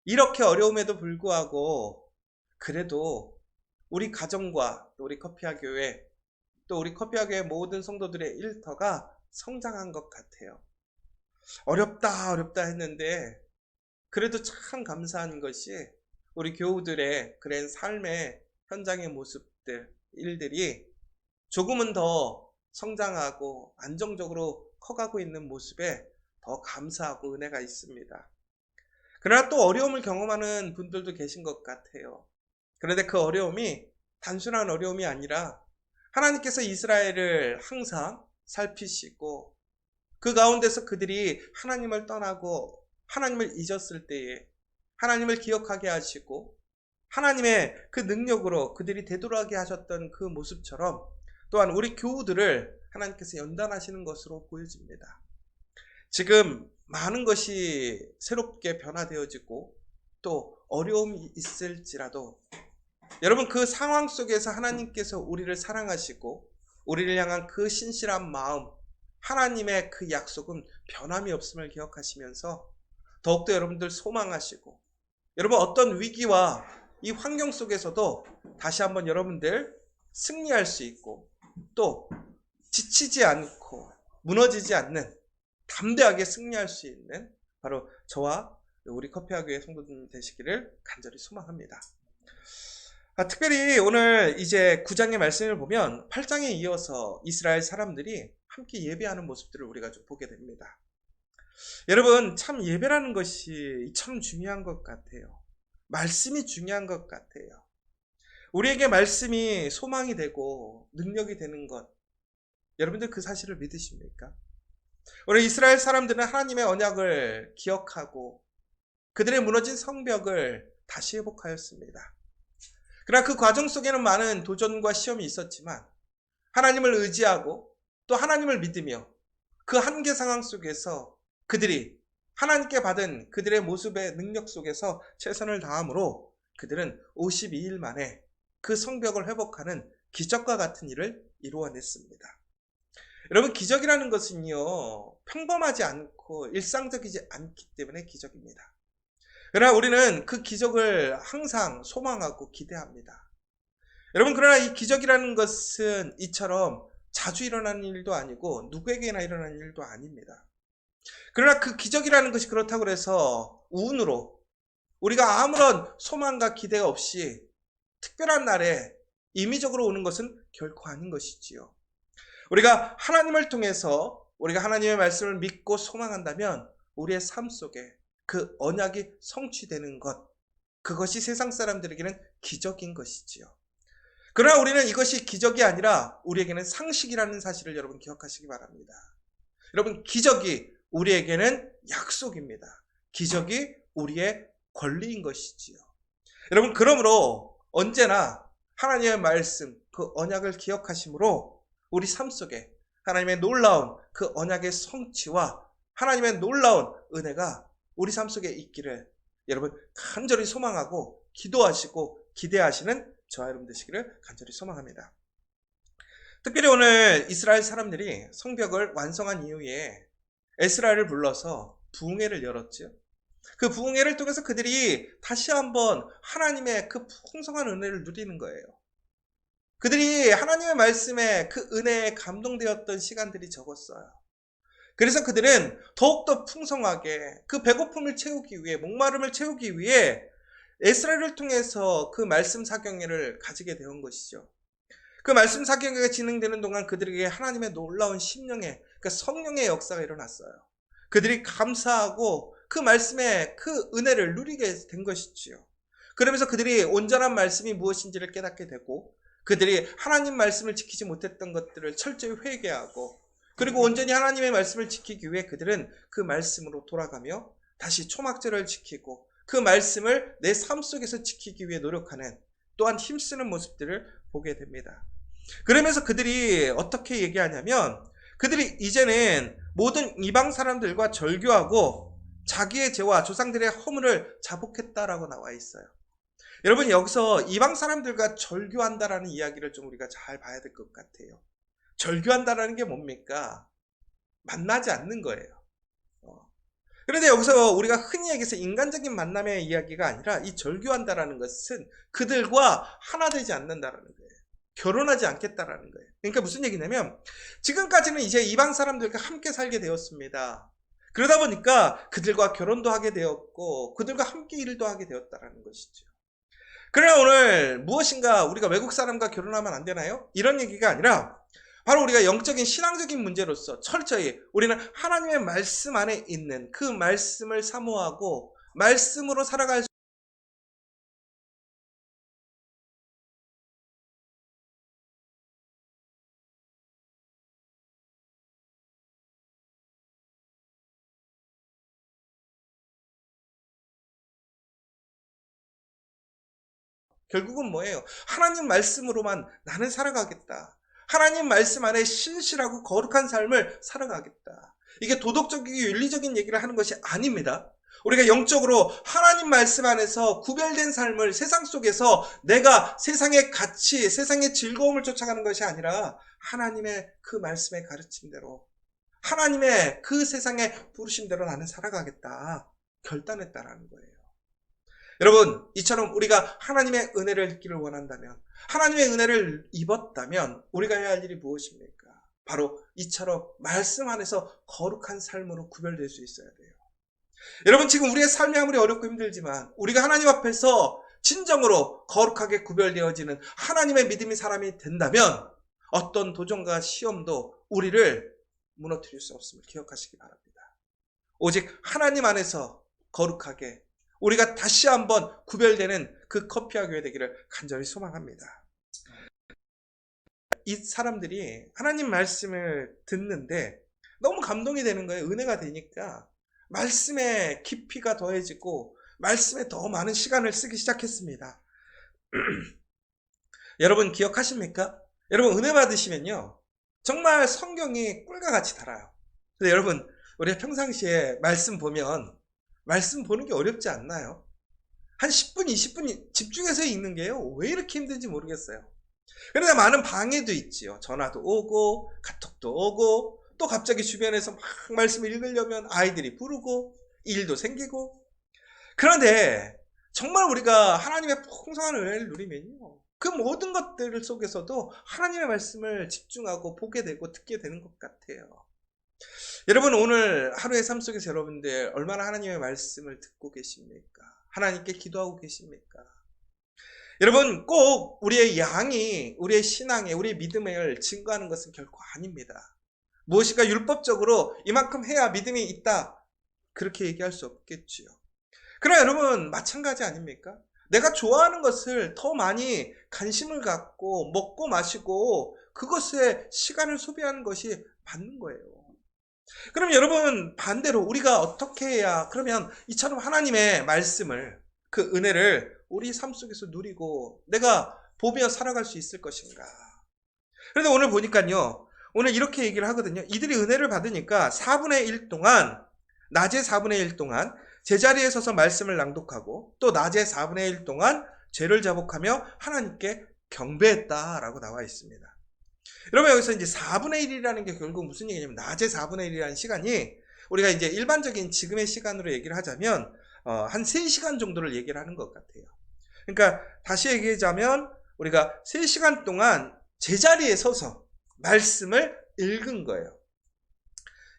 이렇게 어려움에도 불구하고 그래도 우리 가정과 또 우리 커피아 교회 또 우리 커피아 교회 모든 성도들의 일터가 성장한 것 같아요. 어렵다 어렵다 했는데 그래도 참 감사한 것이 우리 교우들의 그런 삶의 현장의 모습들, 일들이 조금은 더 성장하고 안정적으로 커가고 있는 모습에 더 감사하고 은혜가 있습니다. 그러나 또 어려움을 경험하는 분들도 계신 것 같아요. 그런데 그 어려움이 단순한 어려움이 아니라 하나님께서 이스라엘을 항상 살피시고 그 가운데서 그들이 하나님을 떠나고 하나님을 잊었을 때에 하나님을 기억하게 하시고 하나님의 그 능력으로 그들이 되돌아가게 하셨던 그 모습처럼 또한 우리 교우들을 하나님께서 연단하시는 것으로 보여집니다. 지금 많은 것이 새롭게 변화되어지고 또 어려움이 있을지라도 여러분 그 상황 속에서 하나님께서 우리를 사랑하시고 우리를 향한 그 신실한 마음, 하나님의 그 약속은 변함이 없음을 기억하시면서 더욱더 여러분들 소망하시고 여러분 어떤 위기와 이 환경 속에서도 다시 한번 여러분들 승리할 수 있고 또 지치지 않고 무너지지 않는 담대하게 승리할 수 있는 바로 저와 우리 커피아 교회 성도님 되시기를 간절히 소망합니다. 특별히 오늘 이제 9장의 말씀을 보면 8장에 이어서 이스라엘 사람들이 함께 예배하는 모습들을 우리가 좀 보게 됩니다. 여러분 참 예배라는 것이 참 중요한 것 같아요. 말씀이 중요한 것 같아요. 우리에게 말씀이 소망이 되고 능력이 되는 것, 여러분들 그 사실을 믿으십니까? 우리 이스라엘 사람들은 하나님의 언약을 기억하고 그들의 무너진 성벽을 다시 회복하였습니다. 그러나 그 과정 속에는 많은 도전과 시험이 있었지만 하나님을 의지하고 또 하나님을 믿으며 그 한계 상황 속에서 그들이 하나님께 받은 그들의 모습의 능력 속에서 최선을 다함으로 그들은 52일 만에 그 성벽을 회복하는 기적과 같은 일을 이루어냈습니다. 여러분 기적이라는 것은요 평범하지 않고 일상적이지 않기 때문에 기적입니다. 그러나 우리는 그 기적을 항상 소망하고 기대합니다. 여러분 그러나 이 기적이라는 것은 이처럼 자주 일어나는 일도 아니고 누구에게나 일어나는 일도 아닙니다. 그러나 그 기적이라는 것이 그렇다고 해서 운으로 우리가 아무런 소망과 기대 없이 특별한 날에 임의적으로 오는 것은 결코 아닌 것이지요. 우리가 하나님을 통해서 우리가 하나님의 말씀을 믿고 소망한다면 우리의 삶 속에 그 언약이 성취되는 것, 그것이 세상 사람들에게는 기적인 것이지요. 그러나 우리는 이것이 기적이 아니라 우리에게는 상식이라는 사실을 여러분 기억하시기 바랍니다. 여러분 기적이 우리에게는 약속입니다. 기적이 우리의 권리인 것이지요. 여러분 그러므로 언제나 하나님의 말씀, 그 언약을 기억하심으로 우리 삶 속에 하나님의 놀라운 그 언약의 성취와 하나님의 놀라운 은혜가 우리 삶 속에 있기를 여러분 간절히 소망하고 기도하시고 기대하시는 저와 여러분 되시기를 간절히 소망합니다. 특별히 오늘 이스라엘 사람들이 성벽을 완성한 이후에 에스라를 불러서 부흥회를 열었죠. 그 부흥회를 통해서 그들이 다시 한번 하나님의 그 풍성한 은혜를 누리는 거예요. 그들이 하나님의 말씀에 그 은혜에 감동되었던 시간들이 적었어요. 그래서 그들은 더욱더 풍성하게 그 배고픔을 채우기 위해 목마름을 채우기 위해 에스라를 통해서 그 말씀 사경회를 가지게 되는 것이죠. 그 말씀 사경회가 진행되는 동안 그들에게 하나님의 놀라운 심령의 그러니까 성령의 역사가 일어났어요. 그들이 감사하고 그 말씀의 그 은혜를 누리게 된 것이지요. 그러면서 그들이 온전한 말씀이 무엇인지를 깨닫게 되고 그들이 하나님 말씀을 지키지 못했던 것들을 철저히 회개하고 그리고 온전히 하나님의 말씀을 지키기 위해 그들은 그 말씀으로 돌아가며 다시 초막절을 지키고 그 말씀을 내 삶 속에서 지키기 위해 노력하는 또한 힘쓰는 모습들을 보게 됩니다. 그러면서 그들이 어떻게 얘기하냐면 그들이 이제는 모든 이방 사람들과 절교하고 자기의 죄와 조상들의 허물을 자복했다라고 나와 있어요. 여러분 여기서 이방 사람들과 절교한다라는 이야기를 좀 우리가 잘 봐야 될 것 같아요. 절교한다라는 게 뭡니까? 만나지 않는 거예요. 그런데 여기서 우리가 흔히 얘기해서 인간적인 만남의 이야기가 아니라 이 절교한다라는 것은 그들과 하나 되지 않는다라는 거예요. 결혼하지 않겠다라는 거예요. 그러니까 무슨 얘기냐면 지금까지는 이제 이방 사람들과 함께 살게 되었습니다. 그러다 보니까 그들과 결혼도 하게 되었고 그들과 함께 일도 하게 되었다라는 것이죠. 그러나 오늘 무엇인가 우리가 외국 사람과 결혼하면 안 되나요? 이런 얘기가 아니라 바로 우리가 영적인 신앙적인 문제로서 철저히 우리는 하나님의 말씀 안에 있는 그 말씀을 사모하고 말씀으로 살아갈 수 결국은 뭐예요? 하나님 말씀으로만 나는 살아가겠다. 하나님 말씀 안에 신실하고 거룩한 삶을 살아가겠다. 이게 도덕적이고 윤리적인 얘기를 하는 것이 아닙니다. 우리가 영적으로 하나님 말씀 안에서 구별된 삶을 세상 속에서 내가 세상의 가치, 세상의 즐거움을 쫓아가는 것이 아니라 하나님의 그 말씀의 가르침대로 하나님의 그 세상의 부르심대로 나는 살아가겠다. 결단했다라는 거예요. 여러분, 이처럼 우리가 하나님의 은혜를 얻기를 원한다면, 하나님의 은혜를 입었다면 우리가 해야 할 일이 무엇입니까? 바로 이처럼 말씀 안에서 거룩한 삶으로 구별될 수 있어야 돼요. 여러분, 지금 우리의 삶이 아무리 어렵고 힘들지만 우리가 하나님 앞에서 진정으로 거룩하게 구별되어지는 하나님의 믿음의 사람이 된다면 어떤 도전과 시험도 우리를 무너뜨릴 수 없음을 기억하시기 바랍니다. 오직 하나님 안에서 거룩하게 우리가 다시 한번 구별되는 그 커피와 교회 되기를 간절히 소망합니다. 이 사람들이 하나님 말씀을 듣는데 너무 감동이 되는 거예요. 은혜가 되니까 말씀의 깊이가 더해지고 말씀에 더 많은 시간을 쓰기 시작했습니다. 여러분 기억하십니까? 여러분 은혜 받으시면요 정말 성경이 꿀과 같이 달아요. 근데 여러분 우리가 평상시에 말씀 보면 말씀 보는 게 어렵지 않나요? 한 10분, 20분 집중해서 읽는 게요. 왜 이렇게 힘든지 모르겠어요. 그러나 많은 방해도 있지요. 전화도 오고, 카톡도 오고, 또 갑자기 주변에서 막 말씀을 읽으려면 아이들이 부르고, 일도 생기고. 그런데 정말 우리가 하나님의 풍성한 은혜를 누리면요. 그 모든 것들 속에서도 하나님의 말씀을 집중하고 보게 되고 듣게 되는 것 같아요. 여러분 오늘 하루의 삶 속에서 여러분들 얼마나 하나님의 말씀을 듣고 계십니까? 하나님께 기도하고 계십니까? 여러분 꼭 우리의 양이 우리의 신앙에 우리의 믿음을 증거하는 것은 결코 아닙니다. 무엇인가 율법적으로 이만큼 해야 믿음이 있다 그렇게 얘기할 수 없겠지요. 그러나 여러분 마찬가지 아닙니까? 내가 좋아하는 것을 더 많이 관심을 갖고 먹고 마시고 그것에 시간을 소비하는 것이 맞는 거예요. 그럼 여러분 반대로 우리가 어떻게 해야 그러면 이처럼 하나님의 말씀을 그 은혜를 우리 삶 속에서 누리고 내가 보며 살아갈 수 있을 것인가? 그런데 오늘 보니까요 오늘 이렇게 얘기를 하거든요. 이들이 은혜를 받으니까 4분의 1 동안 낮에 4분의 1 동안 제자리에 서서 말씀을 낭독하고 또 낮에 4분의 1 동안 죄를 자복하며 하나님께 경배했다라고 나와 있습니다. 여러분 여기서 이제 4분의 1이라는 게 결국 무슨 얘기냐면 낮에 4분의 1이라는 시간이 우리가 이제 일반적인 지금의 시간으로 얘기를 하자면 한 3시간 정도를 얘기를 하는 것 같아요. 그러니까 다시 얘기하자면 우리가 3시간 동안 제자리에 서서 말씀을 읽은 거예요.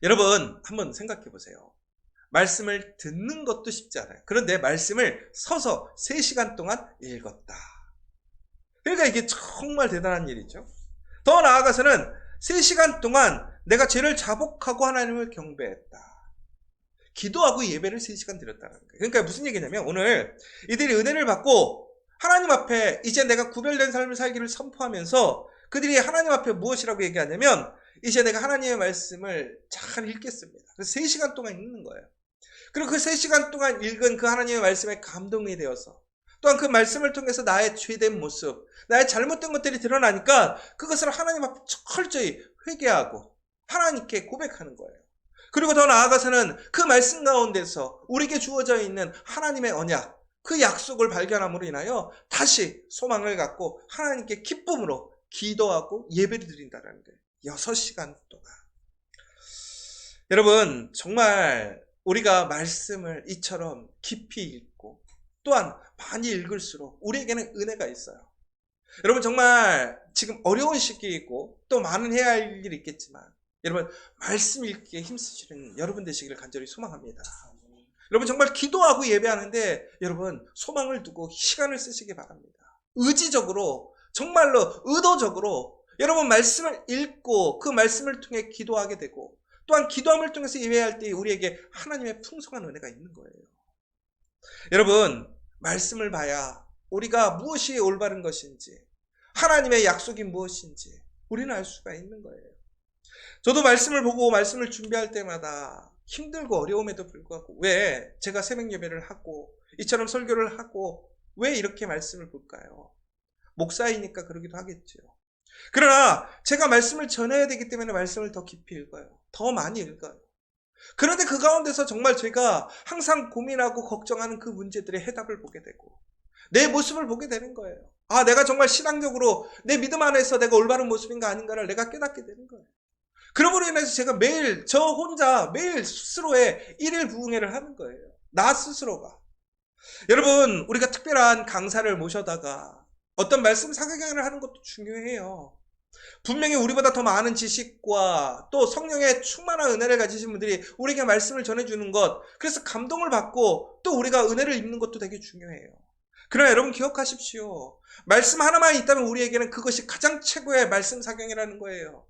여러분 한번 생각해 보세요. 말씀을 듣는 것도 쉽지 않아요. 그런데 말씀을 서서 3시간 동안 읽었다. 그러니까 이게 정말 대단한 일이죠. 더 나아가서는 3시간 동안 내가 죄를 자복하고 하나님을 경배했다. 기도하고 예배를 3시간 드렸다는 거예요. 그러니까 무슨 얘기냐면 오늘 이들이 은혜를 받고 하나님 앞에 이제 내가 구별된 삶을 살기를 선포하면서 그들이 하나님 앞에 무엇이라고 얘기하냐면 이제 내가 하나님의 말씀을 잘 읽겠습니다. 그래서 3시간 동안 읽는 거예요. 그리고 그 3시간 동안 읽은 그 하나님의 말씀에 감동이 되어서 또한 그 말씀을 통해서 나의 죄된 모습, 나의 잘못된 것들이 드러나니까 그것을 하나님 앞에 철저히 회개하고 하나님께 고백하는 거예요. 그리고 더 나아가서는 그 말씀 가운데서 우리에게 주어져 있는 하나님의 언약, 그 약속을 발견함으로 인하여 다시 소망을 갖고 하나님께 기쁨으로 기도하고 예배를 드린다는 거예요. 6시간 동안. 여러분 정말 우리가 말씀을 이처럼 깊이 읽고 또한 많이 읽을수록 우리에게는 은혜가 있어요. 여러분 정말 지금 어려운 시기이고 또 많은 해야 할 일이 있겠지만 여러분 말씀 읽기에 힘쓰시는 여러분 되시기를 간절히 소망합니다. 여러분 정말 기도하고 예배하는데 여러분 소망을 두고 시간을 쓰시기 바랍니다. 의지적으로 정말로 의도적으로 여러분 말씀을 읽고 그 말씀을 통해 기도하게 되고 또한 기도함을 통해서 예배할 때 우리에게 하나님의 풍성한 은혜가 있는 거예요. 여러분 말씀을 봐야 우리가 무엇이 올바른 것인지 하나님의 약속이 무엇인지 우리는 알 수가 있는 거예요. 저도 말씀을 보고 말씀을 준비할 때마다 힘들고 어려움에도 불구하고 왜 제가 새벽 예배를 하고 이처럼 설교를 하고 왜 이렇게 말씀을 볼까요? 목사이니까 그러기도 하겠죠. 그러나 제가 말씀을 전해야 되기 때문에 말씀을 더 깊이 읽어요. 더 많이 읽어요. 그런데 그 가운데서 정말 제가 항상 고민하고 걱정하는 그 문제들의 해답을 보게 되고 내 모습을 보게 되는 거예요. 아, 내가 정말 신앙적으로 내 믿음 안에서 내가 올바른 모습인가 아닌가를 내가 깨닫게 되는 거예요. 그러므로 인해서 제가 매일 저 혼자 매일 스스로의 일일 부흥회를 하는 거예요. 나 스스로가. 여러분 우리가 특별한 강사를 모셔다가 어떤 말씀 사경을 하는 것도 중요해요. 분명히 우리보다 더 많은 지식과 또 성령의 충만한 은혜를 가지신 분들이 우리에게 말씀을 전해주는 것, 그래서 감동을 받고 또 우리가 은혜를 입는 것도 되게 중요해요. 그러나 여러분 기억하십시오. 말씀 하나만 있다면 우리에게는 그것이 가장 최고의 말씀 사경이라는 거예요.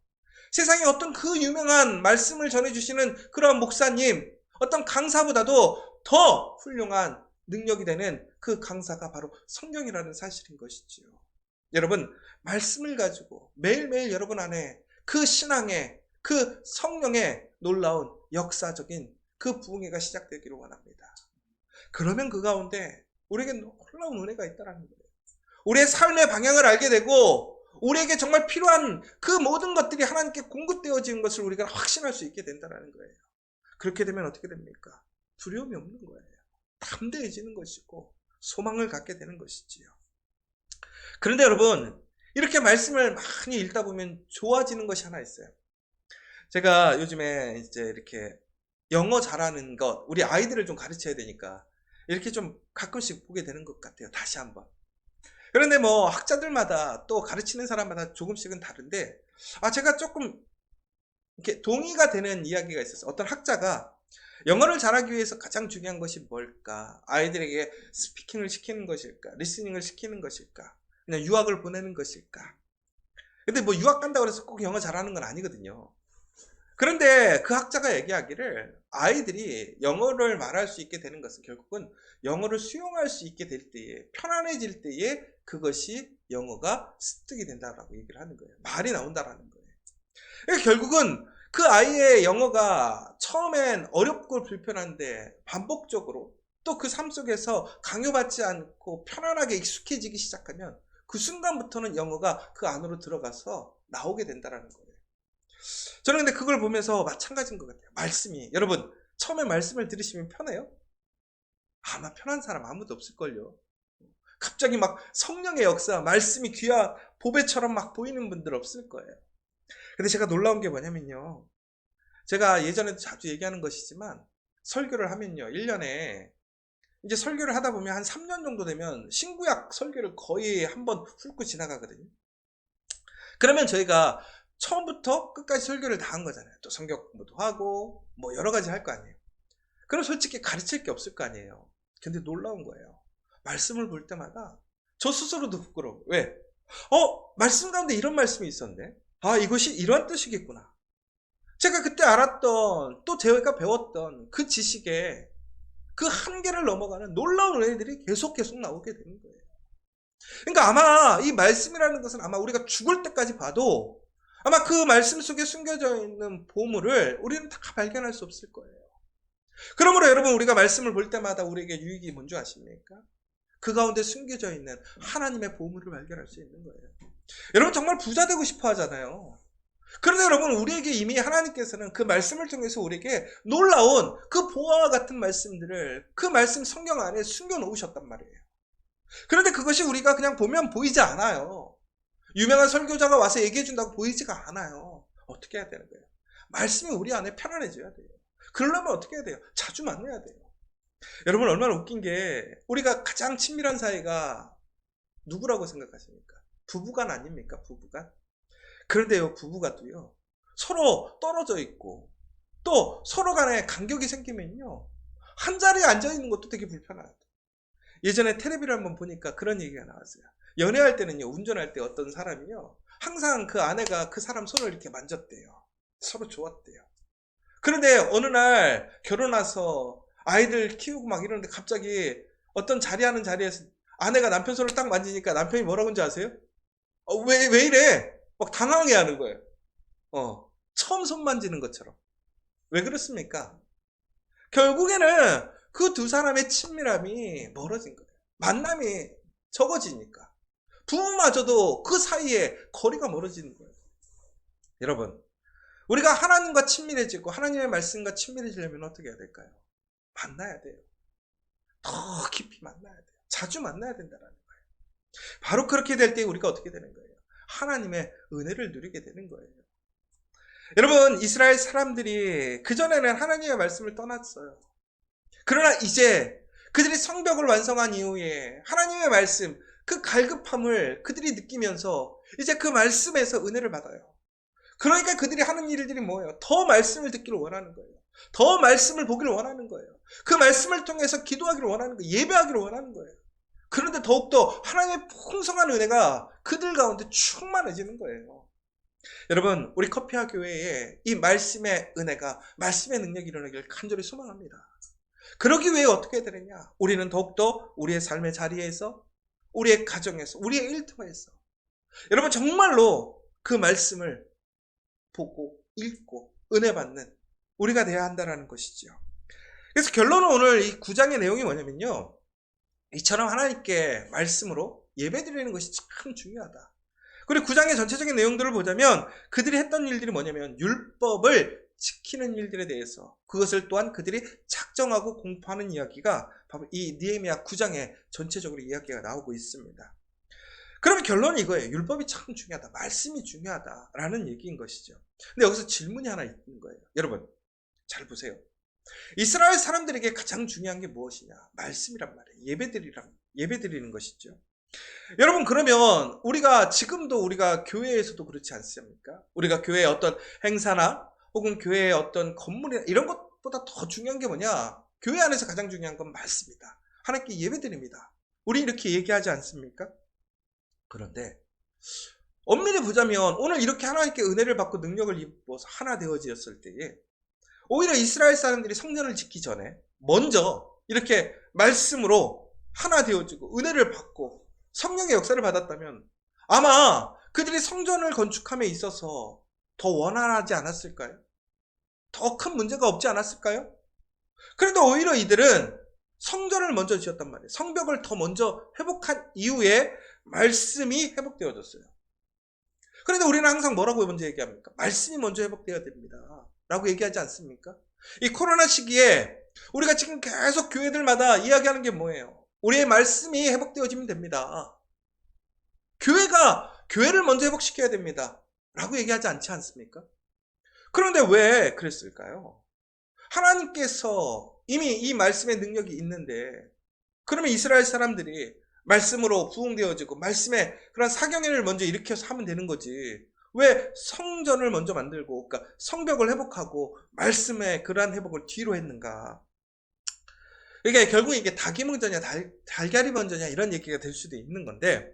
세상에 어떤 그 유명한 말씀을 전해주시는 그런 목사님, 어떤 강사보다도 더 훌륭한 능력이 되는 그 강사가 바로 성경이라는 사실인 것이지요. 여러분 말씀을 가지고 매일매일 여러분 안에 그 신앙의 그 성령의 놀라운 역사적인 그 부흥회가 시작되기를 원합니다. 그러면 그 가운데 우리에게 놀라운 은혜가 있다는 거예요. 우리의 삶의 방향을 알게 되고 우리에게 정말 필요한 그 모든 것들이 하나님께 공급되어지는 것을 우리가 확신할 수 있게 된다는 거예요. 그렇게 되면 어떻게 됩니까? 두려움이 없는 거예요. 담대해지는 것이고 소망을 갖게 되는 것이지요. 그런데 여러분 이렇게 말씀을 많이 읽다 보면 좋아지는 것이 하나 있어요. 제가 요즘에 이제 이렇게 영어 잘하는 것, 우리 아이들을 좀 가르쳐야 되니까 이렇게 좀 가끔씩 보게 되는 것 같아요. 다시 한번. 그런데 뭐 학자들마다 또 가르치는 사람마다 조금씩은 다른데 제가 조금 이렇게 동의가 되는 이야기가 있었어요. 어떤 학자가 영어를 잘하기 위해서 가장 중요한 것이 뭘까? 아이들에게 스피킹을 시키는 것일까? 리스닝을 시키는 것일까? 그냥 유학을 보내는 것일까? 근데 뭐 유학 간다고 해서 꼭 영어 잘하는 건 아니거든요. 그런데 그 학자가 얘기하기를 아이들이 영어를 말할 수 있게 되는 것은 결국은 영어를 수용할 수 있게 될 때에 편안해질 때에 그것이 영어가 습득이 된다라고 얘기를 하는 거예요. 말이 나온다라는 거예요. 그러니까 결국은 그 아이의 영어가 처음엔 어렵고 불편한데 반복적으로 또 그 삶 속에서 강요받지 않고 편안하게 익숙해지기 시작하면 그 순간부터는 영어가 그 안으로 들어가서 나오게 된다라는 거예요. 저는 근데 그걸 보면서 마찬가지인 것 같아요. 말씀이 여러분 처음에 말씀을 들으시면 편해요? 아마 편한 사람 아무도 없을걸요. 갑자기 막 성령의 역사 말씀이 귀한 보배처럼 막 보이는 분들 없을 거예요. 근데 제가 놀라운 게 뭐냐면요, 제가 예전에도 자주 얘기하는 것이지만 설교를 하면요 1년에 이제 설교를 하다 보면 한 3년 정도 되면 신구약 설교를 거의 한번 훑고 지나가거든요. 그러면 저희가 처음부터 끝까지 설교를 다 한 거잖아요. 또 성경 공부도 하고 뭐 여러 가지 할 거 아니에요. 그럼 솔직히 가르칠 게 없을 거 아니에요. 근데 놀라운 거예요. 말씀을 볼 때마다 저 스스로도 부끄러워. 왜? 말씀 가운데 이런 말씀이 있었네. 이것이 이런 뜻이겠구나. 제가 그때 알았던 또 제가 배웠던 그 지식에 그 한계를 넘어가는 놀라운 은혜들이 계속 나오게 되는 거예요. 그러니까 아마 이 말씀이라는 것은 아마 우리가 죽을 때까지 봐도 아마 그 말씀 속에 숨겨져 있는 보물을 우리는 다 발견할 수 없을 거예요. 그러므로 여러분 우리가 말씀을 볼 때마다 우리에게 유익이 뭔지 아십니까? 그 가운데 숨겨져 있는 하나님의 보물을 발견할 수 있는 거예요. 여러분 정말 부자 되고 싶어 하잖아요. 그런데 여러분 우리에게 이미 하나님께서는 그 말씀을 통해서 우리에게 놀라운 그 보화와 같은 말씀들을 그 말씀 성경 안에 숨겨 놓으셨단 말이에요. 그런데 그것이 우리가 그냥 보면 보이지 않아요. 유명한 설교자가 와서 얘기해 준다고 보이지가 않아요. 어떻게 해야 되는 거예요? 말씀이 우리 안에 편안해져야 돼요. 그러려면 어떻게 해야 돼요? 자주 만나야 돼요. 여러분, 얼마나 웃긴 게 우리가 가장 친밀한 사이가 누구라고 생각하십니까? 부부간 아닙니까? 부부간. 그런데요, 부부가도요, 서로 떨어져 있고 또 서로 간에 간격이 생기면요, 한 자리에 앉아 있는 것도 되게 불편하다. 예전에 텔레비를 한번 보니까 그런 얘기가 나왔어요. 연애할 때는요, 운전할 때 어떤 사람이요, 항상 그 아내가 그 사람 손을 이렇게 만졌대요. 서로 좋았대요. 그런데 어느 날 결혼해서 아이들 키우고 막 이러는데 갑자기 어떤 자리하는 자리에서 아내가 남편 손을 딱 만지니까 남편이 뭐라고 하는지 아세요? 왜 이래? 막 당황해 하는 거예요. 처음 손 만지는 것처럼. 왜 그렇습니까? 결국에는 그 두 사람의 친밀함이 멀어진 거예요. 만남이 적어지니까. 부부마저도 그 사이에 거리가 멀어지는 거예요. 여러분, 우리가 하나님과 친밀해지고 하나님의 말씀과 친밀해지려면 어떻게 해야 될까요? 만나야 돼요. 더 깊이 만나야 돼요. 자주 만나야 된다는 거예요. 바로 그렇게 될 때 우리가 어떻게 되는 거예요? 하나님의 은혜를 누리게 되는 거예요. 여러분, 이스라엘 사람들이 그전에는 하나님의 말씀을 떠났어요. 그러나 이제 그들이 성벽을 완성한 이후에 하나님의 말씀, 그 갈급함을 그들이 느끼면서 이제 그 말씀에서 은혜를 받아요. 그러니까 그들이 하는 일들이 뭐예요? 더 말씀을 듣기를 원하는 거예요. 더 말씀을 보기를 원하는 거예요. 그 말씀을 통해서 기도하기를 원하는 거예요. 예배하기를 원하는 거예요. 그런데 더욱더 하나님의 풍성한 은혜가 그들 가운데 충만해지는 거예요. 여러분, 우리 커피와 교회에 이 말씀의 은혜가, 말씀의 능력이 일어나기를 간절히 소망합니다. 그러기 위해 어떻게 해야 되느냐? 우리는 더욱더 우리의 삶의 자리에서, 우리의 가정에서, 우리의 일터에서 여러분, 정말로 그 말씀을 보고 읽고 은혜 받는 우리가 되어야 한다는 것이죠. 그래서 결론은 오늘 이 9장의 내용이 뭐냐면요, 이처럼 하나님께 말씀으로 예배드리는 것이 참 중요하다. 그리고 9장의 전체적인 내용들을 보자면 그들이 했던 일들이 뭐냐면 율법을 지키는 일들에 대해서, 그것을 또한 그들이 작정하고 공포하는 이야기가 바로 이 느헤미야 9장에 전체적으로 이야기가 나오고 있습니다. 그러면 결론이 이거예요. 율법이 참 중요하다. 말씀이 중요하다라는 얘기인 것이죠. 근데 여기서 질문이 하나 있는 거예요. 여러분, 잘 보세요. 이스라엘 사람들에게 가장 중요한 게 무엇이냐? 말씀이란 말이에요. 예배드리는 것이죠. 여러분, 그러면 우리가 지금도 우리가 교회에서도 그렇지 않습니까? 우리가 교회의 어떤 행사나 혹은 교회의 어떤 건물이나 이런 것보다 더 중요한 게 뭐냐? 교회 안에서 가장 중요한 건 말씀이다. 하나님께 예배드립니다. 우리 이렇게 얘기하지 않습니까? 그런데 엄밀히 보자면 오늘 이렇게 하나님께 은혜를 받고 능력을 입어서 하나 되어졌을 때에 오히려 이스라엘 사람들이 성전을 짓기 전에 먼저 이렇게 말씀으로 하나 되어지고 은혜를 받고 성령의 역사를 받았다면 아마 그들이 성전을 건축함에 있어서 더 원활하지 않았을까요? 더 큰 문제가 없지 않았을까요? 그런데 오히려 이들은 성전을 먼저 지었단 말이에요. 성벽을 더 먼저 회복한 이후에 말씀이 회복되어졌어요. 그런데 우리는 항상 뭐라고 먼저 얘기합니까? 말씀이 먼저 회복되어야 됩니다 라고 얘기하지 않습니까? 이 코로나 시기에 우리가 지금 계속 교회들마다 이야기하는 게 뭐예요? 우리의 말씀이 회복되어지면 됩니다. 교회를 먼저 회복시켜야 됩니다 라고 얘기하지 않지 않습니까? 그런데 왜 그랬을까요? 하나님께서 이미 이 말씀의 능력이 있는데, 그러면 이스라엘 사람들이 말씀으로 부흥되어지고 말씀의 그런 사경회를 먼저 일으켜서 하면 되는 거지, 왜 성전을 먼저 만들고, 그러니까 성벽을 회복하고 말씀의 그러한 회복을 뒤로 했는가? 이게 결국 이게 닭이 먼저냐 달걀이 먼저냐 이런 얘기가 될 수도 있는 건데,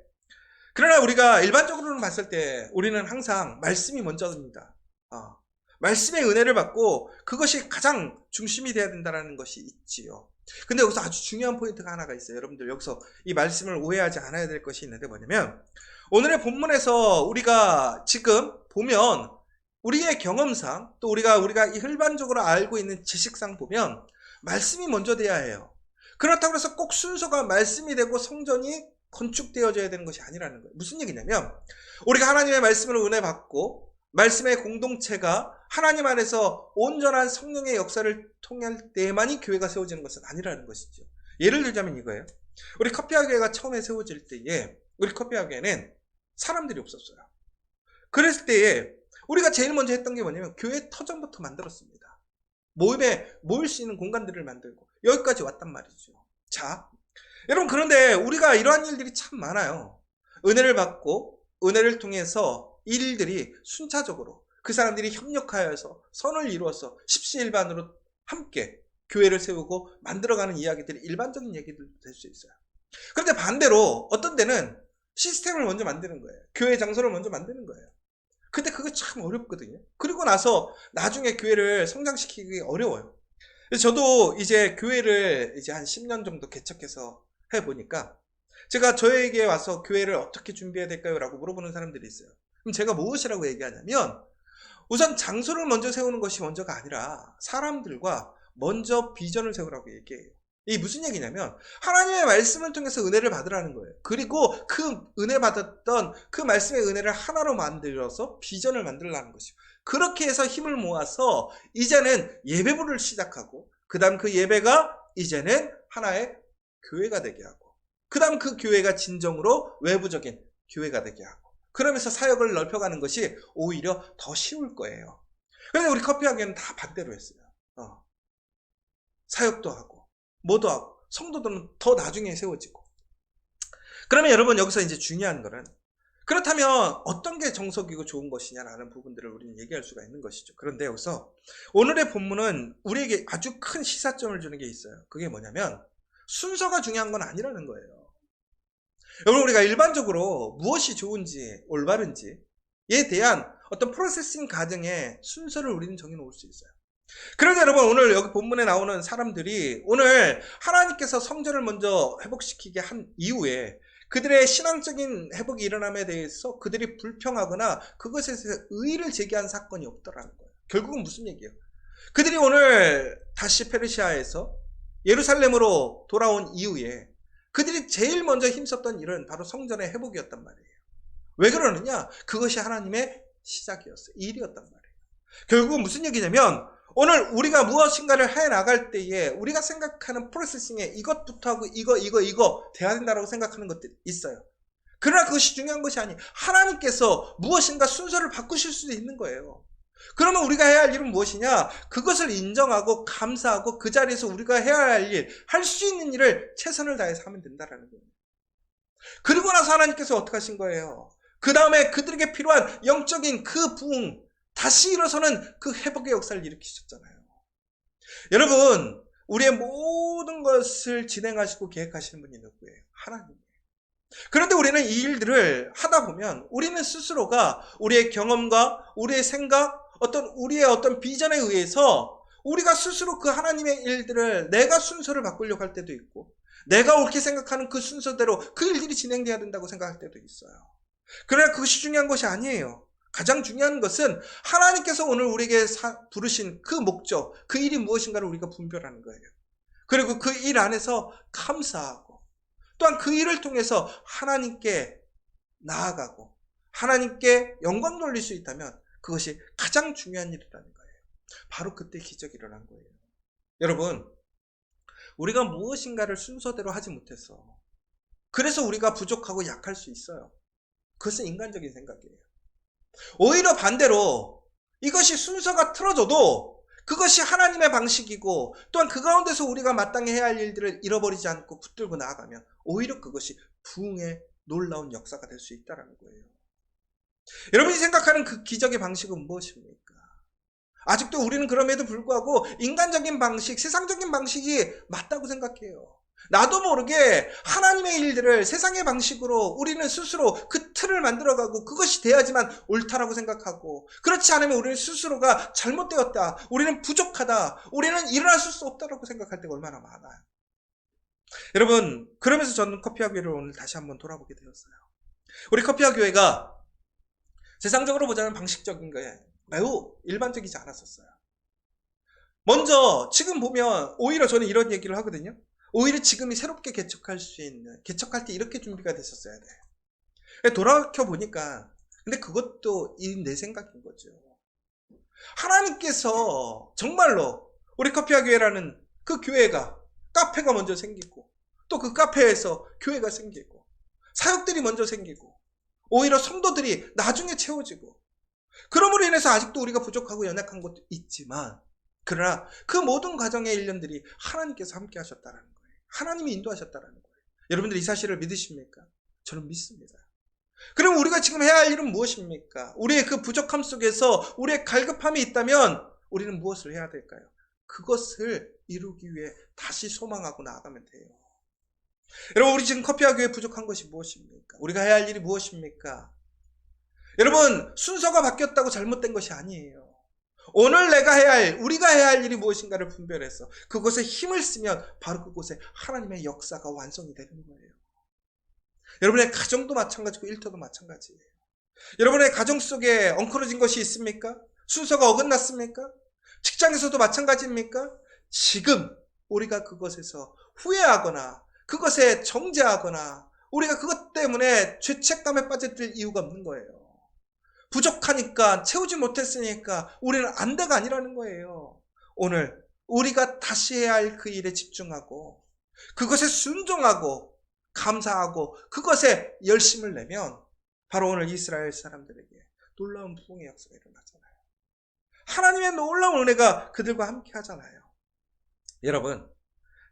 그러나 우리가 일반적으로는 봤을 때 우리는 항상 말씀이 먼저입니다. 말씀의 은혜를 받고 그것이 가장 중심이 되어야 된다는 것이 있지요. 근데 여기서 아주 중요한 포인트가 하나가 있어요. 여러분들 여기서 이 말씀을 오해하지 않아야 될 것이 있는데 뭐냐면, 오늘의 본문에서 우리가 지금 보면 우리의 경험상 또 우리가 일반적으로 알고 있는 지식상 보면 말씀이 먼저 돼야 해요. 그렇다고 해서 꼭 순서가 말씀이 되고 성전이 건축되어져야 되는 것이 아니라는 거예요. 무슨 얘기냐면, 우리가 하나님의 말씀을 은혜 받고 말씀의 공동체가 하나님 안에서 온전한 성령의 역사를 통할 때만이 교회가 세워지는 것은 아니라는 것이죠. 예를 들자면 이거예요. 우리 커피와 교회가 처음에 세워질 때에 우리 커피와 교회는 사람들이 없었어요. 그랬을 때에 우리가 제일 먼저 했던 게 뭐냐면 교회 터전부터 만들었습니다. 모임에 모일 수 있는 공간들을 만들고 여기까지 왔단 말이죠. 자, 여러분, 그런데 우리가 이러한 일들이 참 많아요. 은혜를 받고 은혜를 통해서 이 일들이 순차적으로 그 사람들이 협력하여서 선을 이루어서 십시일반으로 함께 교회를 세우고 만들어가는 이야기들이 일반적인 얘기들도 될 수 있어요. 그런데 반대로 어떤 데는 시스템을 먼저 만드는 거예요. 교회 장소를 먼저 만드는 거예요. 근데 그거 참 어렵거든요. 그리고 나서 나중에 교회를 성장시키기 어려워요. 그래서 저도 이제 교회를 이제 한 10년 정도 개척해서 해보니까 제가 저에게 와서 교회를 어떻게 준비해야 될까요? 라고 물어보는 사람들이 있어요. 그럼 제가 무엇이라고 얘기하냐면 우선 장소를 먼저 세우는 것이 먼저가 아니라 사람들과 먼저 비전을 세우라고 얘기해요. 이게 무슨 얘기냐면 하나님의 말씀을 통해서 은혜를 받으라는 거예요. 그리고 그 은혜 받았던 그 말씀의 은혜를 하나로 만들어서 비전을 만들라는 것이죠. 그렇게 해서 힘을 모아서 이제는 예배부를 시작하고 그 다음 그 예배가 이제는 하나의 교회가 되게 하고 그 다음 그 교회가 진정으로 외부적인 교회가 되게 하고 그러면서 사역을 넓혀가는 것이 오히려 더 쉬울 거예요. 그런데 우리 커피하기에는 다 반대로 했어요. 사역도 하고 뭐도 하고 성도들은 더 나중에 세워지고. 그러면 여러분 여기서 이제 중요한 거는 그렇다면 어떤 게 정석이고 좋은 것이냐라는 부분들을 우리는 얘기할 수가 있는 것이죠. 그런데 여기서 오늘의 본문은 우리에게 아주 큰 시사점을 주는 게 있어요. 그게 뭐냐면 순서가 중요한 건 아니라는 거예요. 여러분 우리가 일반적으로 무엇이 좋은지 올바른지에 대한 어떤 프로세싱 과정의 순서를 우리는 정해놓을 수 있어요. 그런데 여러분 오늘 여기 본문에 나오는 사람들이 오늘 하나님께서 성전을 먼저 회복시키게 한 이후에 그들의 신앙적인 회복이 일어남에 대해서 그들이 불평하거나 그것에 대해서 의의를 제기한 사건이 없더라는 거예요. 결국은 무슨 얘기예요? 그들이 오늘 다시 페르시아에서 예루살렘으로 돌아온 이후에 그들이 제일 먼저 힘썼던 일은 바로 성전의 회복이었단 말이에요. 왜 그러느냐? 그것이 하나님의 시작이었어요. 일이었단 말이에요. 결국은 무슨 얘기냐면 오늘 우리가 무엇인가를 해나갈 때에 우리가 생각하는 프로세싱에 이것부터 하고 이거 돼야 된다고 생각하는 것들이 있어요. 그러나 그것이 중요한 것이 아니 하나님께서 무엇인가 순서를 바꾸실 수도 있는 거예요. 그러면 우리가 해야 할 일은 무엇이냐? 그것을 인정하고 감사하고 그 자리에서 우리가 해야 할 일, 할 수 있는 일을 최선을 다해서 하면 된다라는 거예요. 그리고 나서 하나님께서 어떻게 하신 거예요? 그 다음에 그들에게 필요한 영적인 그 부흥, 다시 일어서는 그 회복의 역사를 일으키셨잖아요. 여러분, 우리의 모든 것을 진행하시고 계획하시는 분이 누구예요? 하나님이에요. 그런데 우리는 이 일들을 하다 보면 우리는 스스로가 우리의 경험과 우리의 생각, 우리의 어떤 비전에 의해서 우리가 스스로 그 하나님의 일들을 내가 순서를 바꾸려고 할 때도 있고 내가 옳게 생각하는 그 순서대로 그 일들이 진행돼야 된다고 생각할 때도 있어요. 그러나 그것이 중요한 것이 아니에요. 가장 중요한 것은 하나님께서 오늘 우리에게 부르신 그 목적, 그 일이 무엇인가를 우리가 분별하는 거예요. 그리고 그 일 안에서 감사하고 또한 그 일을 통해서 하나님께 나아가고 하나님께 영광 돌릴 수 있다면 그것이 가장 중요한 일이라는 거예요. 바로 그때 기적이 일어난 거예요. 여러분, 우리가 무엇인가를 순서대로 하지 못해서 그래서 우리가 부족하고 약할 수 있어요. 그것은 인간적인 생각이에요. 오히려 반대로 이것이 순서가 틀어져도 그것이 하나님의 방식이고 또한 그 가운데서 우리가 마땅히 해야 할 일들을 잃어버리지 않고 붙들고 나아가면 오히려 그것이 부흥의 놀라운 역사가 될 수 있다는 거예요. 여러분이 생각하는 그 기적의 방식은 무엇입니까? 아직도 우리는 그럼에도 불구하고 인간적인 방식, 세상적인 방식이 맞다고 생각해요. 나도 모르게 하나님의 일들을 세상의 방식으로 우리는 스스로 그 틀을 만들어가고 그것이 돼야지만 옳다라고 생각하고 그렇지 않으면 우리는 스스로가 잘못되었다, 우리는 부족하다, 우리는 일어날 수 없다라고 생각할 때가 얼마나 많아요. 여러분, 그러면서 저는 커피와 교회를 오늘 다시 한번 돌아보게 되었어요. 우리 커피와 교회가 세상적으로 보자면 방식적인 거에 매우 일반적이지 않았었어요. 먼저 지금 보면 오히려 저는 이런 얘기를 하거든요. 오히려 지금이 새롭게 개척할 때 이렇게 준비가 됐었어야 돼. 돌아켜보니까, 근데 그것도 내 생각인 거죠. 하나님께서 정말로 우리 커피와 교회라는 그 교회가, 카페가 먼저 생기고, 또 그 카페에서 교회가 생기고, 사역들이 먼저 생기고, 오히려 성도들이 나중에 채워지고, 그러므로 인해서 아직도 우리가 부족하고 연약한 것도 있지만, 그러나 그 모든 과정의 일련들이 하나님께서 함께 하셨다는 거예요. 하나님이 인도하셨다는 거예요. 여러분들 이 사실을 믿으십니까? 저는 믿습니다. 그럼 우리가 지금 해야 할 일은 무엇입니까? 우리의 그 부족함 속에서 우리의 갈급함이 있다면 우리는 무엇을 해야 될까요? 그것을 이루기 위해 다시 소망하고 나아가면 돼요. 여러분, 우리 지금 커피와 교회 부족한 것이 무엇입니까? 우리가 해야 할 일이 무엇입니까? 여러분, 순서가 바뀌었다고 잘못된 것이 아니에요. 오늘 우리가 해야 할 일이 무엇인가를 분별해서 그곳에 힘을 쓰면 바로 그곳에 하나님의 역사가 완성이 되는 거예요. 여러분의 가정도 마찬가지고 일터도 마찬가지예요. 여러분의 가정 속에 엉클어진 것이 있습니까? 순서가 어긋났습니까? 직장에서도 마찬가지입니까? 지금 우리가 그것에서 후회하거나 그것에 정죄하거나 우리가 그것 때문에 죄책감에 빠져들 이유가 없는 거예요. 부족하니까, 채우지 못했으니까 우리는 안 돼가 아니라는 거예요. 오늘 우리가 다시 해야 할 그 일에 집중하고 그것에 순종하고 감사하고 그것에 열심을 내면 바로 오늘 이스라엘 사람들에게 놀라운 부흥의 역사가 일어나잖아요. 하나님의 놀라운 은혜가 그들과 함께 하잖아요. 여러분,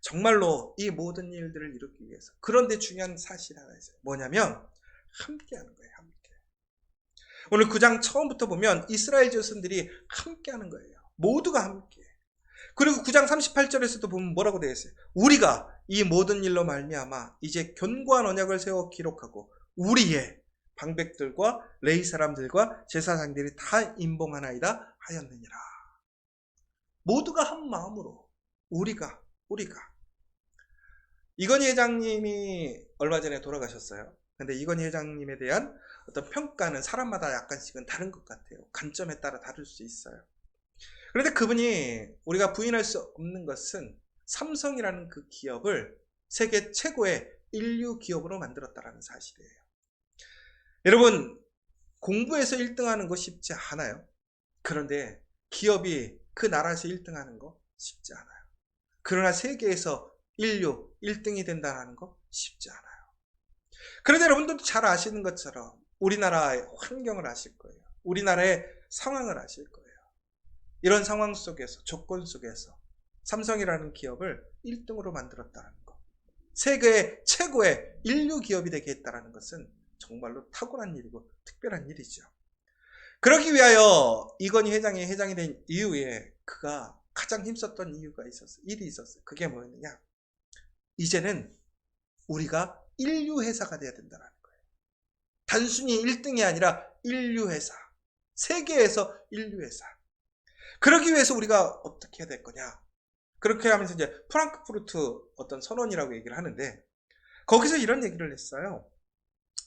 정말로 이 모든 일들을 이루기 위해서, 그런데 중요한 사실이 하나 있어요. 뭐냐면 함께 하는 거예요. 함께. 오늘 9장 처음부터 보면 이스라엘 자손들이 함께 하는 거예요. 모두가 함께. 그리고 9장 38절에서도 보면 뭐라고 되어 있어요? 우리가 이 모든 일로 말미암아 이제 견고한 언약을 세워 기록하고 우리의 방백들과 레위 사람들과 제사장들이 다 임봉하나이다 하였느니라. 모두가 한 마음으로 우리가 이건희 회장님이 얼마 전에 돌아가셨어요. 근데 이건희 회장님에 대한 어떤 평가는 사람마다 약간씩은 다른 것 같아요. 관점에 따라 다를 수 있어요. 그런데 그분이 우리가 부인할 수 없는 것은 삼성이라는 그 기업을 세계 최고의 인류 기업으로 만들었다는 사실이에요. 여러분, 공부에서 1등하는 거 쉽지 않아요. 그런데 기업이 그 나라에서 1등하는 거 쉽지 않아요. 그러나 세계에서 인류 1등이 된다는 거 쉽지 않아요. 그런데 여러분들도 잘 아시는 것처럼 우리나라의 환경을 아실 거예요. 우리나라의 상황을 아실 거예요. 이런 상황 속에서, 조건 속에서 삼성이라는 기업을 1등으로 만들었다는 것, 세계 최고의 인류 기업이 되게 했다는 것은 정말로 탁월한 일이고 특별한 일이죠. 그러기 위하여 이건희 회장이 회장이 된 이후에 그가 가장 힘썼던 이유가 있었어요. 일이 있었어요. 그게 뭐였느냐? 이제는 우리가 인류 회사가 돼야 된다는 거예요. 단순히 1등이 아니라 인류 회사, 세계에서 인류 회사. 그러기 위해서 우리가 어떻게 해야 될 거냐? 그렇게 하면서 이제 프랑크푸르트 어떤 선언이라고 얘기를 하는데 거기서 이런 얘기를 했어요.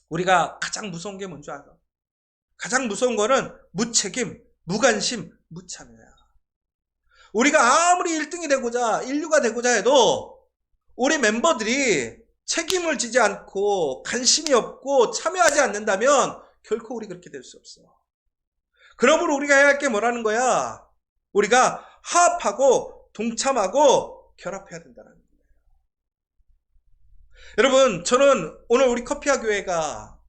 우리가 가장 무서운 게 뭔지 알아? 가장 무서운 거는 무책임, 무관심, 무참여야. 우리가 아무리 1등이 되고자, 인류가 되고자 해도 우리 멤버들이 책임을 지지 않고 관심이 없고 참여하지 않는다면 결코 우리 그렇게 될 수 없어. 그러므로 우리가 해야 할 게 뭐라는 거야? 우리가 화합하고 동참하고 결합해야 된다는 거예요. 여러분, 저는 오늘 우리 커피와 교회가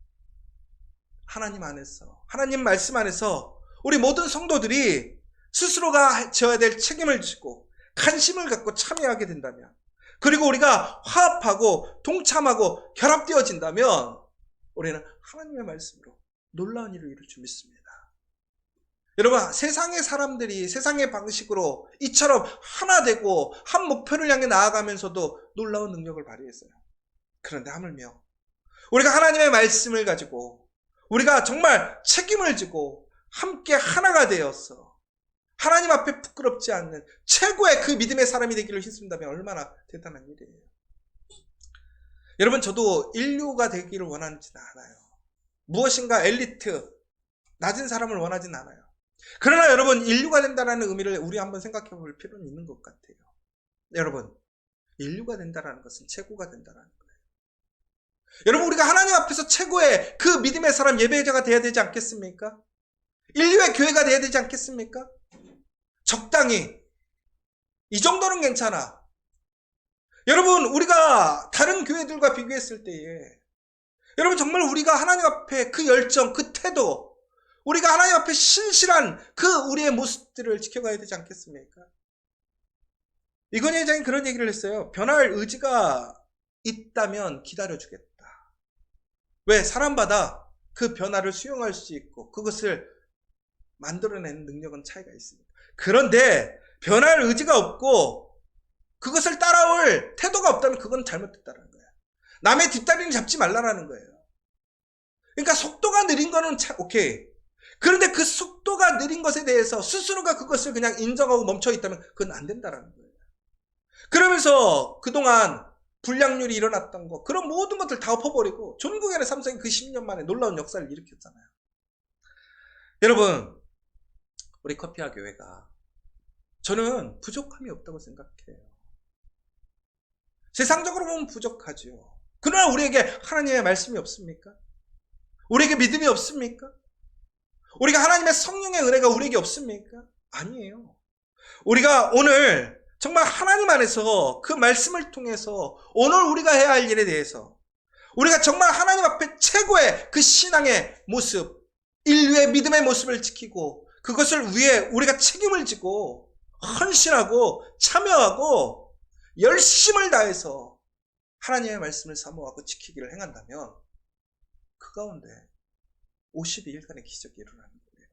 하나님 안에서, 하나님 말씀 안에서 우리 모든 성도들이 스스로가 져야 될 책임을 지고 관심을 갖고 참여하게 된다면, 그리고 우리가 화합하고 동참하고 결합되어진다면 우리는 하나님의 말씀으로 놀라운 일을 이룰 줄 믿습니다. 여러분, 세상의 사람들이 세상의 방식으로 이처럼 하나 되고 한 목표를 향해 나아가면서도 놀라운 능력을 발휘했어요. 그런데 하물며 우리가 하나님의 말씀을 가지고 우리가 정말 책임을 지고 함께 하나가 되어서 하나님 앞에 부끄럽지 않는 최고의 그 믿음의 사람이 되기를 힘쓴다면 얼마나 대단한 일이에요. 여러분, 저도 인류가 되기를 원하지는 않아요. 무엇인가 엘리트, 낮은 사람을 원하진 않아요. 그러나 여러분, 인류가 된다는 의미를 우리 한번 생각해 볼 필요는 있는 것 같아요. 여러분, 인류가 된다는 것은 최고가 된다는 거예요. 여러분, 우리가 하나님 앞에서 최고의 그 믿음의 사람, 예배자가 돼야 되지 않겠습니까? 인류의 교회가 돼야 되지 않겠습니까? 적당히 이 정도는 괜찮아. 여러분, 우리가 다른 교회들과 비교했을 때에 여러분, 정말 우리가 하나님 앞에 그 열정, 그 태도, 우리가 하나님 앞에 신실한 그 우리의 모습들을 지켜가야 되지 않겠습니까? 이건희 회장이 그런 얘기를 했어요. 변할 의지가 있다면 기다려주겠다. 왜? 사람마다 그 변화를 수용할 수 있고 그것을 만들어내는 능력은 차이가 있습니다. 그런데 변할 의지가 없고 그것을 따라올 태도가 없다면 그건 잘못됐다는 거예요. 남의 뒷다리는 잡지 말라라는 거예요. 그러니까 속도가 느린 거는 오케이. 그런데 그 속도가 느린 것에 대해서 스스로가 그것을 그냥 인정하고 멈춰 있다면 그건 안 된다는 거예요. 그러면서 그동안 불량률이 일어났던 거, 그런 모든 것들 다 엎어버리고 전국에는 삼성이 그 10년 만에 놀라운 역사를 일으켰잖아요. 여러분, 우리 커피와 교회가 저는 부족함이 없다고 생각해요. 세상적으로 보면 부족하죠. 그러나 우리에게 하나님의 말씀이 없습니까? 우리에게 믿음이 없습니까? 우리가 하나님의 성령의 은혜가 우리에게 없습니까? 아니에요. 우리가 오늘 정말 하나님 안에서 그 말씀을 통해서 오늘 우리가 해야 할 일에 대해서 우리가 정말 하나님 앞에 최고의 그 신앙의 모습, 인류의 믿음의 모습을 지키고 그것을 위해 우리가 책임을 지고 헌신하고 참여하고 열심을 다해서 하나님의 말씀을 사모하고 지키기를 행한다면 그 가운데 52일간의 기적이 일어나는 거예요.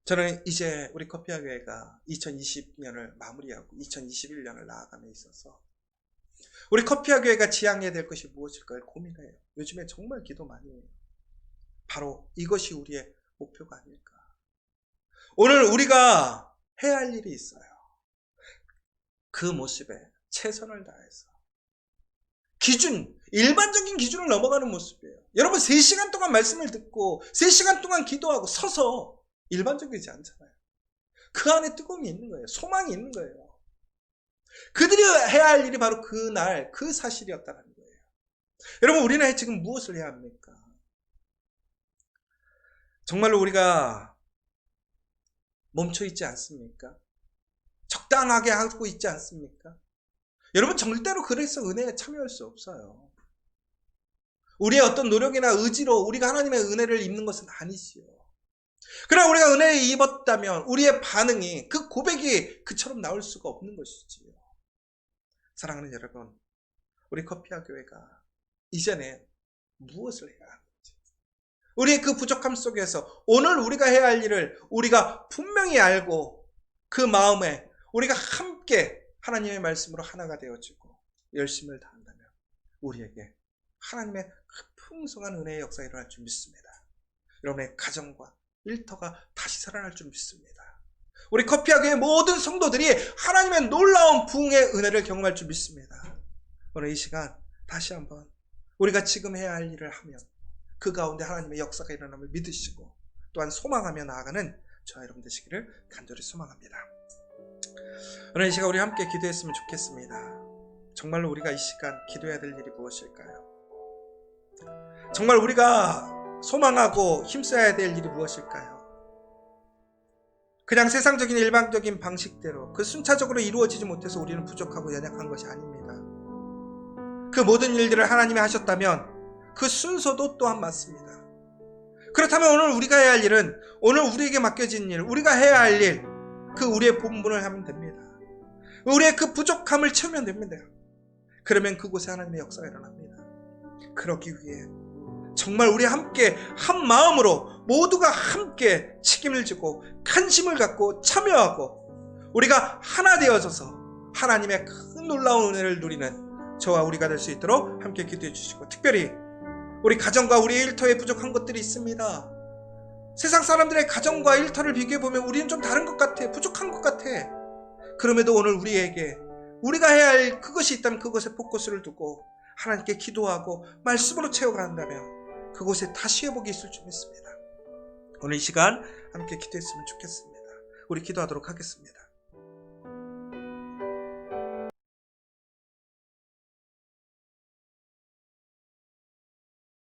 저는 이제 우리 커피와 교회가 2020년을 마무리하고 2021년을 나아감에 있어서 우리 커피와 교회가 지향해야 될 것이 무엇일까를 고민해요. 요즘에 정말 기도 많이 해요. 바로 이것이 우리의 목표가 아닐까. 오늘 우리가 해야 할 일이 있어요. 그 모습에 최선을 다해서 일반적인 기준을 넘어가는 모습이에요. 여러분 3시간 동안 말씀을 듣고 3시간 동안 기도하고 서서 일반적이지 않잖아요. 그 안에 뜨거움이 있는 거예요. 소망이 있는 거예요. 그들이 해야 할 일이 바로 그날 그 사실이었다는 거예요. 여러분 우리는 지금 무엇을 해야 합니까? 정말로 우리가 멈춰있지 않습니까? 적당하게 하고 있지 않습니까? 여러분 절대로 그래서 은혜에 참여할 수 없어요. 우리의 어떤 노력이나 의지로 우리가 하나님의 은혜를 입는 것은 아니지요. 그러나 우리가 은혜를 입었다면 우리의 반응이 그 고백이 그처럼 나올 수가 없는 것이지요. 사랑하는 여러분, 우리 커피와 교회가 이제는 무엇을 해야 하는지, 우리의 그 부족함 속에서 오늘 우리가 해야 할 일을 우리가 분명히 알고 그 마음에 우리가 함께 하나님의 말씀으로 하나가 되어지고 열심을 다한다면 우리에게 하나님의 풍성한 은혜의 역사가 일어날 줄 믿습니다. 여러분의 가정과 일터가 다시 살아날 줄 믿습니다. 우리 커피와 교회 모든 성도들이 하나님의 놀라운 부흥의 은혜를 경험할 줄 믿습니다. 오늘 이 시간 다시 한번 우리가 지금 해야 할 일을 하면 그 가운데 하나님의 역사가 일어남을 믿으시고 또한 소망하며 나아가는 저와 여러분 되시기를 간절히 소망합니다. 오늘 이 시간 우리 함께 기도했으면 좋겠습니다. 정말로 우리가 이 시간 기도해야 될 일이 무엇일까요? 정말 우리가 소망하고 힘써야 될 일이 무엇일까요? 그냥 세상적인 일반적인 방식대로 그 순차적으로 이루어지지 못해서 우리는 부족하고 연약한 것이 아닙니다. 그 모든 일들을 하나님이 하셨다면 그 순서도 또한 맞습니다. 그렇다면 오늘 우리가 해야 할 일은 오늘 우리에게 맡겨진 일, 우리가 해야 할 일, 그 우리의 본분을 하면 됩니다. 우리의 그 부족함을 채우면 됩니다. 그러면 그곳에 하나님의 역사가 일어납니다. 그러기 위해 정말 우리 함께 한 마음으로 모두가 함께 책임을 지고 관심을 갖고 참여하고 우리가 하나 되어져서 하나님의 큰 놀라운 은혜를 누리는 저와 우리가 될 수 있도록 함께 기도해 주시고, 특별히 우리 가정과 우리 일터에 부족한 것들이 있습니다. 세상 사람들의 가정과 일터를 비교해보면 우리는 좀 다른 것 같아, 부족한 것 같아. 그럼에도 오늘 우리에게 우리가 해야 할 그것이 있다면 그것에 포커스를 두고 하나님께 기도하고 말씀으로 채워간다면 그곳에 다시 회복이 있을 줄 믿습니다. 오늘 이 시간 함께 기도했으면 좋겠습니다. 우리 기도하도록 하겠습니다.